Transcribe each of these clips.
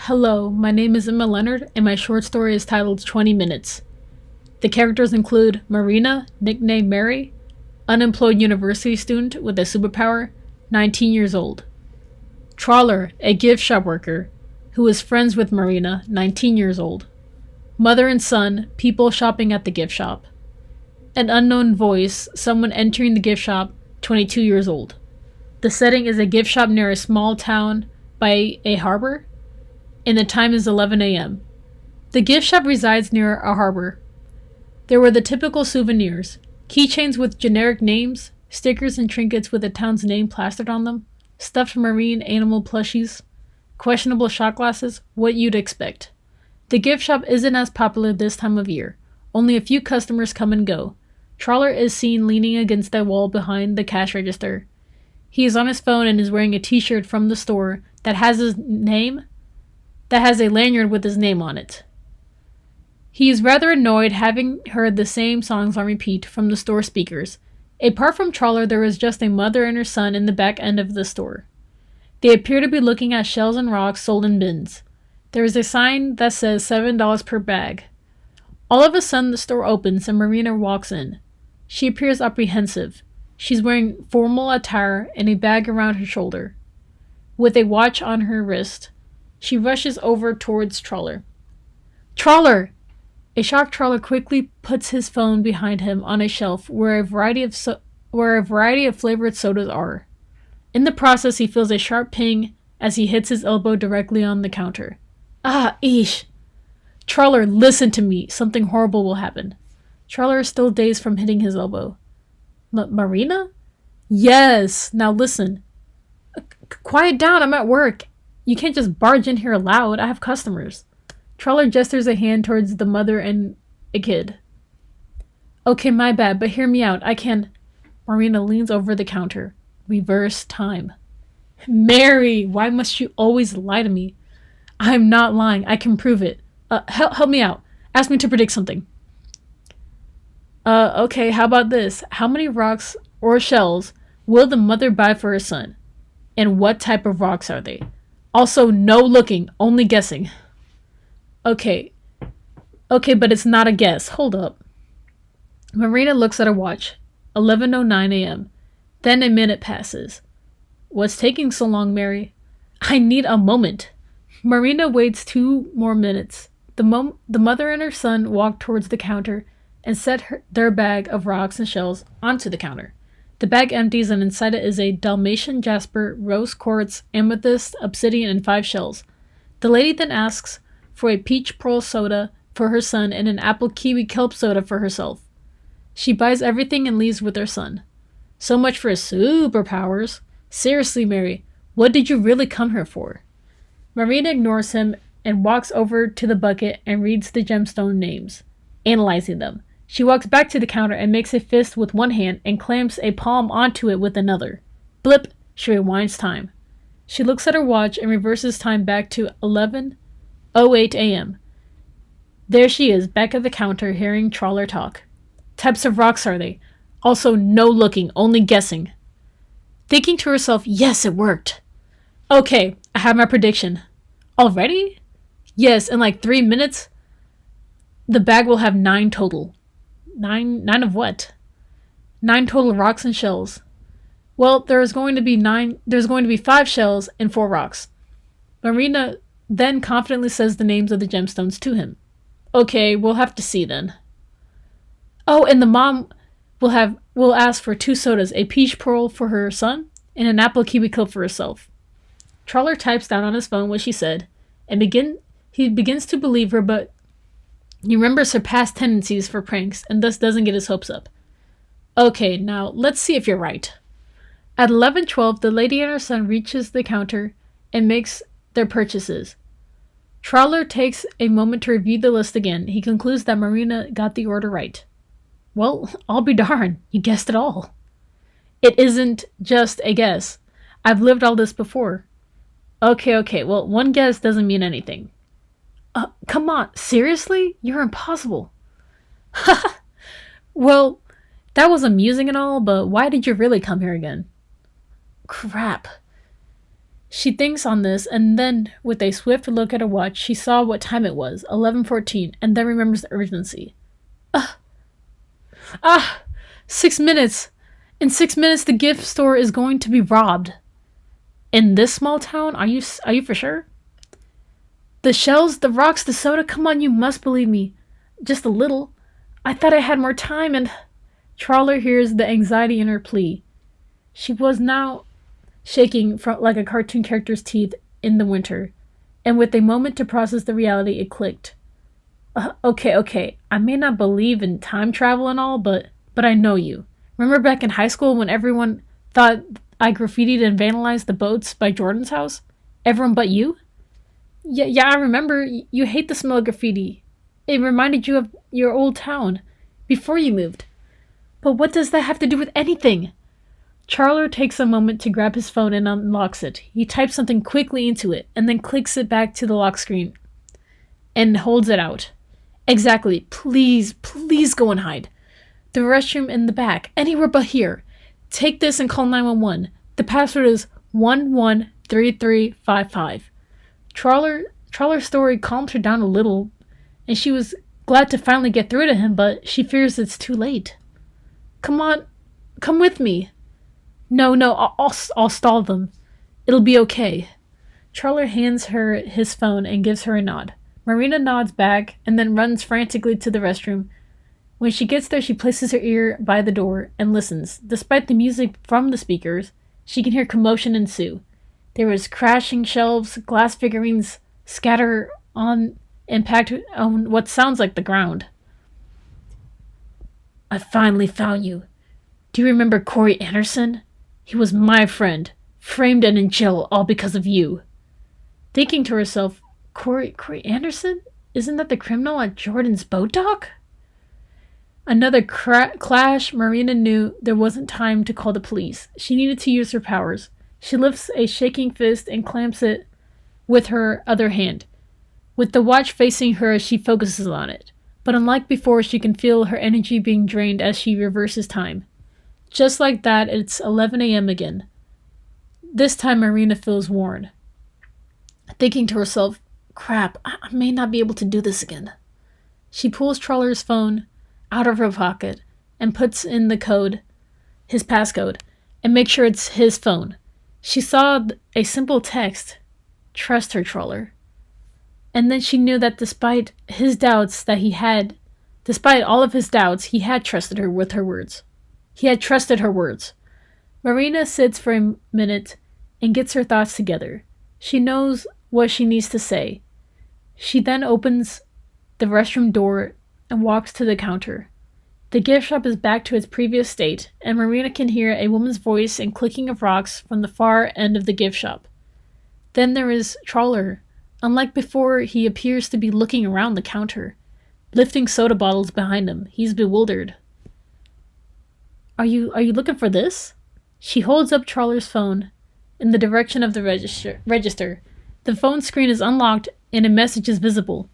Hello, my name is Emma Leonard, and my short story is titled 20 Minutes. The characters include Marina, nicknamed Mary, unemployed university student with a superpower, 19 years old. Trawler, a gift shop worker, who is friends with Marina, 19 years old. Mother and son, people shopping at the gift shop. An unknown voice, someone entering the gift shop, 22 years old. The setting is a gift shop near a small town by a harbor, and the time is 11 a.m. The gift shop resides near a harbor. There were the typical souvenirs, keychains with generic names, stickers and trinkets with the town's name plastered on them, stuffed marine animal plushies, questionable shot glasses, what you'd expect. The gift shop isn't as popular this time of year. Only a few customers come and go. Trawler is seen leaning against the wall behind the cash register. He is on his phone and is wearing a t-shirt from the store that has a lanyard with his name on it. He is rather annoyed having heard the same songs on repeat from the store speakers. Apart from Trawler, there is just a mother and her son in the back end of the store. They appear to be looking at shells and rocks sold in bins. There is a sign that says $7 per bag. All of a sudden, the store opens and Marina walks in. She appears apprehensive. She's wearing formal attire and a bag around her shoulder, with a watch on her wrist. She rushes over towards Trawler. Trawler! A shocked Trawler quickly puts his phone behind him on a shelf where a variety of flavored sodas are. In the process, he feels a sharp ping as he hits his elbow directly on the counter. Ah, eesh! Trawler, listen to me. Something horrible will happen. Trawler is still dazed from hitting his elbow. Marina? Yes! Now listen. Quiet down, I'm at work. You can't just barge in here loud. I have customers. Trawler gestures a hand towards the mother and a kid. Okay, my bad, but hear me out. I can... Marina leans over the counter. Reverse time. Mary, why must you always lie to me? I'm not lying. I can prove it. Help me out. Ask me to predict something. Okay, how about this? How many rocks or shells will the mother buy for her son? And what type of rocks are they? Also, no looking, only guessing. Okay, but it's not a guess. Hold up. Marina looks at her watch. 11:09 a.m. Then a minute passes. What's taking so long, Mary? I need a moment. Marina waits 2 more minutes. The mother and her son walk towards the counter and set their bag of rocks and shells onto the counter. The bag empties and inside it is a Dalmatian jasper, rose quartz, amethyst, obsidian, and 5 shells. The lady then asks for a peach pearl soda for her son and an apple kiwi kelp soda for herself. She buys everything and leaves with her son. So much for superpowers. Seriously, Mary, what did you really come here for? Marina ignores him and walks over to the bucket and reads the gemstone names, analyzing them. She walks back to the counter and makes a fist with one hand and clamps a palm onto it with another. Blip, she rewinds time. She looks at her watch and reverses time back to 11:08 a.m. There she is, back at the counter, hearing Trawler talk. Types of rocks are they? Also, no looking, only guessing. Thinking to herself, yes, it worked. Okay, I have my prediction. Already? Yes, in like 3 minutes, the bag will have 9 total. Nine of what? 9 total rocks and shells. Well, there's going to be 5 shells and 4 rocks. Marina then confidently says the names of the gemstones to him. Okay, we'll have to see then. Oh, and the mom will ask for 2 sodas, a peach pearl for her son, and an apple kiwi clip for herself. Trawler types down on his phone what she said, and he begins to believe her, but he remembers her past tendencies for pranks, and thus doesn't get his hopes up. Okay, now, let's see if you're right. At 11:12, the lady and her son reaches the counter and makes their purchases. Trawler takes a moment to review the list again. He concludes that Marina got the order right. Well, I'll be darned, you guessed it all. It isn't just a guess. I've lived all this before. Okay, well, one guess doesn't mean anything. Come on, seriously? You're impossible. Well, that was amusing and all, but why did you really come here again? Crap. She thinks on this, and then, with a swift look at her watch, she saw what time it was, 11:14, and then remembers the urgency. Ah! Ah! 6 minutes! In 6 minutes, the gift store is going to be robbed. In this small town? Are you for sure? The shells, the rocks, the soda, come on, you must believe me. Just a little. I thought I had more time and... Trawler hears the anxiety in her plea. She was now shaking from like a cartoon character's teeth in the winter, and with a moment to process the reality, it clicked. Okay. I may not believe in time travel and all, but I know you. Remember back in high school when everyone thought I graffitied and vandalized the boats by Jordan's house? Everyone but you? Yeah, I remember. You hate the smell of graffiti. It reminded you of your old town before you moved. But what does that have to do with anything? Charler takes a moment to grab his phone and unlocks it. He types something quickly into it and then clicks it back to the lock screen and holds it out. Exactly. Please go and hide. The restroom in the back. Anywhere but here. Take this and call 911. The password is 113355. Trawler's story calmed her down a little, and she was glad to finally get through to him, but she fears it's too late. Come on, come with me. No, I'll stall them. It'll be okay. Trawler hands her his phone and gives her a nod. Marina nods back and then runs frantically to the restroom. When she gets there, she places her ear by the door and listens. Despite the music from the speakers, she can hear commotion ensue. There is crashing shelves, glass figurines scatter on impact on what sounds like the ground. I finally found you. Do you remember Corey Anderson? He was my friend, framed and in jail all because of you. Thinking to herself, Corey Anderson? Isn't that the criminal at Jordan's boat dock? Another clash. Marina knew there wasn't time to call the police. She needed to use her powers. She lifts a shaking fist and clamps it with her other hand. With the watch facing her, she focuses on it. But unlike before, she can feel her energy being drained as she reverses time. Just like that, it's 11 a.m. again. This time, Marina feels worn. Thinking to herself, crap, I may not be able to do this again. She pulls Trawler's phone out of her pocket and puts in the code, his passcode, and makes sure it's his phone. She saw a simple text, trust her, Trawler. And then she knew that despite all of his doubts, he had trusted her with her words. He had trusted her words. Marina sits for a minute and gets her thoughts together. She knows what she needs to say. She then opens the restroom door and walks to the counter. The gift shop is back to its previous state, and Marina can hear a woman's voice and clicking of rocks from the far end of the gift shop. Then there is Trawler. Unlike before, he appears to be looking around the counter, lifting soda bottles behind him. He's bewildered. Are you looking for this? She holds up Trawler's phone in the direction of the register. The phone screen is unlocked and a message is visible.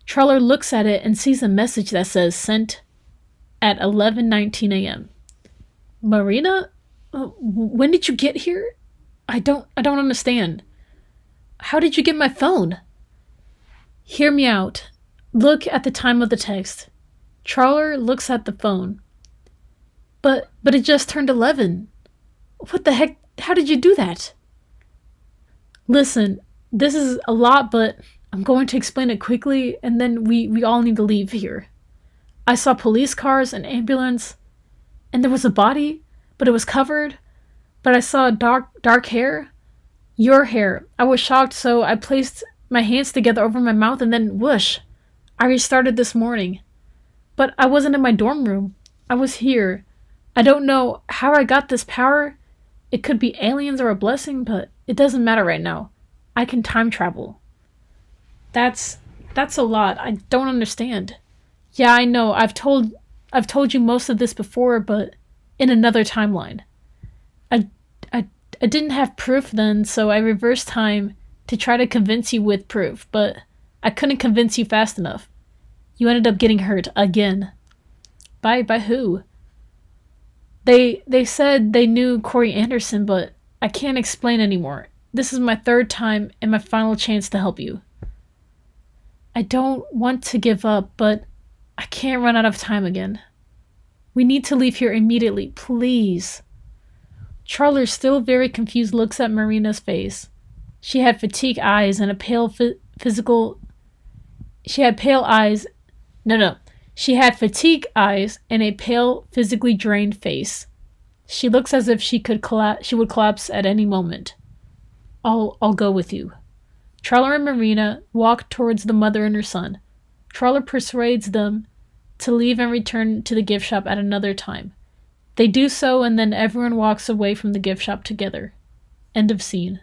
Trawler looks at it and sees a message that says sent at 11:19 a.m. Marina, when did you get here? I don't understand. How did you get my phone? Hear me out. Look at the time of the text. Trawler looks at the phone. But it just turned 11. What the heck? How did you do that? Listen, this is a lot, but I'm going to explain it quickly, and then we all need to leave here. I saw police cars, an ambulance, and there was a body, but it was covered. But I saw dark hair. Your hair. I was shocked, so I placed my hands together over my mouth, and then whoosh. I restarted this morning. But I wasn't in my dorm room. I was here. I don't know how I got this power. It could be aliens or a blessing, but it doesn't matter right now. I can time travel. That's a lot. I don't understand. Yeah, I know. I've told you most of this before, but in another timeline. I didn't have proof then, so I reversed time to try to convince you with proof, but I couldn't convince you fast enough. You ended up getting hurt again. By who? They said they knew Corey Anderson, but I can't explain anymore. This is my third time and my final chance to help you. I don't want to give up, but I can't run out of time again. We need to leave here immediately, please. Charler, still very confused, looks at Marina's face. She had fatigued eyes and a pale physical... She had pale eyes... No. She had fatigued eyes and a pale, physically drained face. She looks as if she would collapse at any moment. I'll go with you. Charler and Marina walk towards the mother and her son. Charler persuades them to leave and return to the gift shop at another time. They do so, and then everyone walks away from the gift shop together. End of scene.